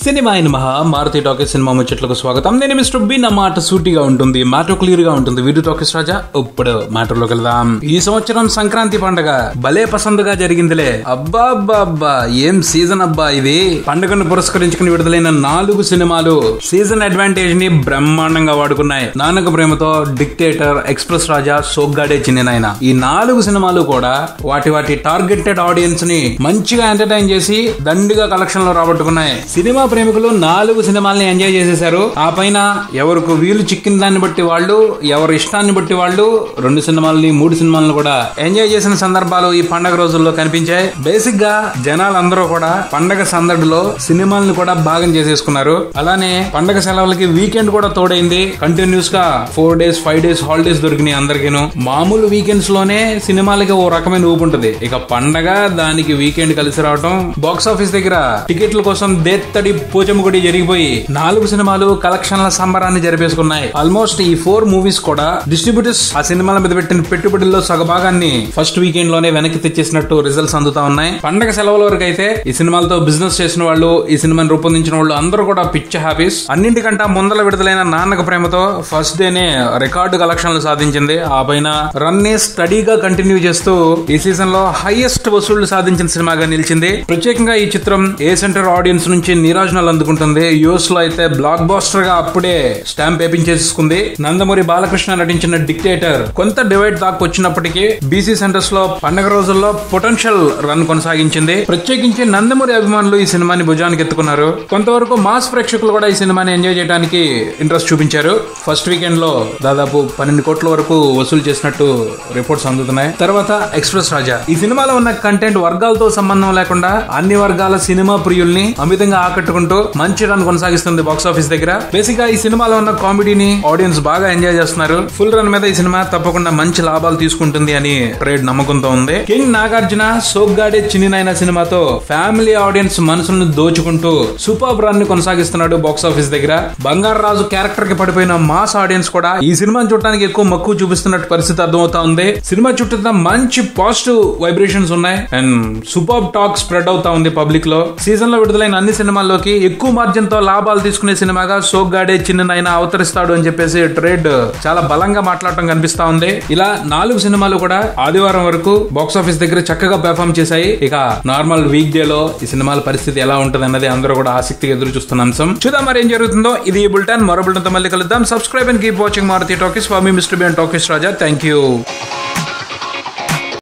Cinema అయిన మహా Maruti talkies cinema ముచ్చట్లకు స్వాగతం. నేను మిస్టర్ బి. నా మాట సూటిగా ఉంటుంది, మాట క్లియర్ గా ఉంటుంది. వీడియో టాకీస్ రాజా ఇప్పుడు మ్యాటర్లోకి వెళ్దాం. ఈ సంవత్సరం సంక్రాంతి పండుగ భలే పసందుగా జరిగిందిలే. అబ్బా అబ్బా అబ్బా, ఏం సీజన్ అబ్బా ఇది. పండుగను పురస్కరించుకుని విడుదలైన 4 సినిమాలు సీజన్ అడ్వాంటేజ్ ని బ్రహ్మాండంగా వాడుకున్నాయి. నాన్నక ప్రేమతో, డిక్టేటర్, ఎక్స్ప్రెస్ రాజా, సోగ్గాడే చిన్ని నాయన, ఈ 4 సినిమాలు కూడా వాటి టార్గెటెడ్ ఆడియన్స్ ని మంచిగా ఎంటర్టైన్ చేసి దండిగా కలెక్షన్ లో రాబట్టుకున్నాయి. సినిమా ప్రేమికులు 4 సినిమాల్ని ఎంజాయ్ చేసేశారు. ఆ పైన ఎవరికి వీలు చిక్కిన దాన్ని బట్టి వాళ్ళు, ఎవరి ఇష్టాన్ని బట్టి వాళ్ళు 2 సినిమాలని 3 సినిమాలను కూడా ఎంజాయ్ చేసిన సందర్భాలు ఈ పండగ రోజుల్లో కనిపించాయి. బేసిక్ గా జనాలందరూ కూడా పండగ సందడిలో సినిమాలను కూడా భాగం చేసేసుకున్నారు. అలానే పండగ సెలవులకి వీకెండ్ కూడా తోడైంది. కంటిన్యూస్ గా 4 days 5 days హాలిడేస్ దొరికినాయి అందరికీను. మామూలు వీకెండ్స్ లోనే సినిమాలకి ఓ రకమైన ఊపు ఉంటుంది. ఇక పండగ దానికి వీకెండ్ కలిసి రావడం, బాక్స్ ఆఫీస్ దగ్గర టికెట్ల కోసం దేత్తడి పోచమ్మగుడి జరిగిపోయి 4 సినిమాలు కలెక్షన్ల సంబరాన్ని జరిపేసుకున్నాయి. ఆల్మోస్ట్ ఈ 4 మూవీస్ కూడా డిస్ట్రిబ్యూటర్స్ ఆ సినిమాల మీద పెట్టిన పెట్టుబడుల్లో సగభాగాన్ని ఫస్ట్ వీకెండ్ లోనే వెనక్కి తెచ్చేసినట్టు రిజల్ట్స్ అందుతా ఉన్నాయి. పండగ సెలవుల వరకు అయితే ఈ సినిమాలతో బిజినెస్ చేసిన వాళ్ళు, ఈ సినిమాని రూపొందించిన వాళ్ళు అందరూ కూడా పిచ్చ హ్యాపీస్. అన్నింటికంటే ముందల విడుదలైన నాన్నక ప్రేమతో ఫస్ట్ డేనే రికార్డు కలెక్షన్లు సాధించింది. ఆ పైన రన్ ని స్టడీగా కంటిన్యూ చేస్తూ ఈ సీజన్ లో హైయెస్ట్ వసూళ్లు సాధించిన సినిమాగా నిలిచింది. ప్రత్యేకంగా ఈ చిత్రం ఏ సెంటర్ ఆడియన్స్ నుంచి నీరాజనాలు అందుకుంటుంది. యూఎస్ లో అయితే బ్లాక్ బాస్టర్ గా అప్పుడే స్టాంప్ వేపించేసుకుంది. నందమూరి బాలకృష్ణ నటించిన డిక్టేటర్ కొంత డివైడ్ దాకా వచ్చినప్పటికీ బీసీ సెంటర్స్ లో పండగ రోజుల్లో పొటెన్షియల్ రన్ కొనసాగించింది. ప్రత్యేకించి నందమూరి అభిమానులు ఈ సినిమాని భుజానికి ఎత్తుకున్నారు. కొంతవరకు మాస్ ప్రేక్షకులు కూడా ఈ సినిమాని ఎంజాయ్ చేయడానికి ఇంట్రెస్ట్ చూపించారు. ఫస్ట్ వీకెండ్ లో దాదాపు 12 కోట్ల వరకు వసూలు చేసినట్టు రిపోర్ట్స్ అందుతున్నాయి. తర్వాత ఎక్స్ప్రెస్ రాజా, ఈ సినిమాలో ఉన్న కంటెంట్ వర్గాలతో సంబంధం లేకుండా అన్ని వర్గాల సినిమా ప్రియుల్ని అమితంగా ఆకట్టుకుంటూ మంచి రన్ కొనసాగిస్తుంది బాక్స్ ఆఫీస్ దగ్గర. బేసిక్ గా ఈ సినిమాలో ఉన్న కామెడీని ఆడియన్స్ బాగా ఎంజాయ్ చేస్తున్నారు. ఫుల్ రన్ మీద ఈ సినిమా తప్పకుండా మంచి లాభాలు తీసుకుంటుంది అని ట్రేడ్ నమ్మకంతో ఉంది. కింగ్ నాగార్జున సోగ్గాడే చిన్ని నాయన సినిమాతో ఫ్యామిలీ ఆడియన్స్ మనసులను దోచుకుంటూ సూపర్ రన్ ని కొనసాగిస్తున్నాడు బాక్స్ ఆఫీస్ దగ్గర. బంగారు రాజు క్యారెక్టర్ కి పడిపోయిన మాస్ ఆడియన్స్ కూడా ఈ సినిమాని చూడడానికి ఎక్కువ మక్కువ చూపిస్తున్నట్టు పరిస్థితి అర్థమవుతా ఉంది. సినిమా చుట్టూ మంచి పాజిటివ్ వైబ్రేషన్స్ ఉన్నాయి అండ్ సూపర్ టాక్ స్ప్రెడ్ అవుతా ఉంది పబ్లిక్ లో. సీజన్ లో విడుదలైన అన్ని సినిమాల్లోకి ఎక్కువ మార్జిన్ తో లాభాలు తీసుకునే సినిమాగా సోగ్గాడే చిన్న నాయన అవతరిస్తాడు అని చెప్పేసి ట్రేడ్ చాలా బలంగా మాట్లాడటం కనిపిస్తా ఉంది. ఇలా 4 సినిమాలు కూడా ఆదివారం వరకు బాక్స్ ఆఫీస్ దగ్గర చక్కగా పెర్ఫార్మ్ చేశాయి. ఇక నార్మల్ వీక్ డే లో ఈ సినిమాల పరిస్థితి ఎలా ఉంటది అన్నది అందరూ కూడా ఆసక్తిగా ఎదురు చూస్తున్న అంశం. చూద్దాం మరి ఏం జరుగుతుందో. ఇది బులెటిన్. మరో బులెటిన్ తో మళ్ళీ కలుద్దాం. Subscribe and keep watching Maruti talkies. For me mister B and talkies Raja. Thank you.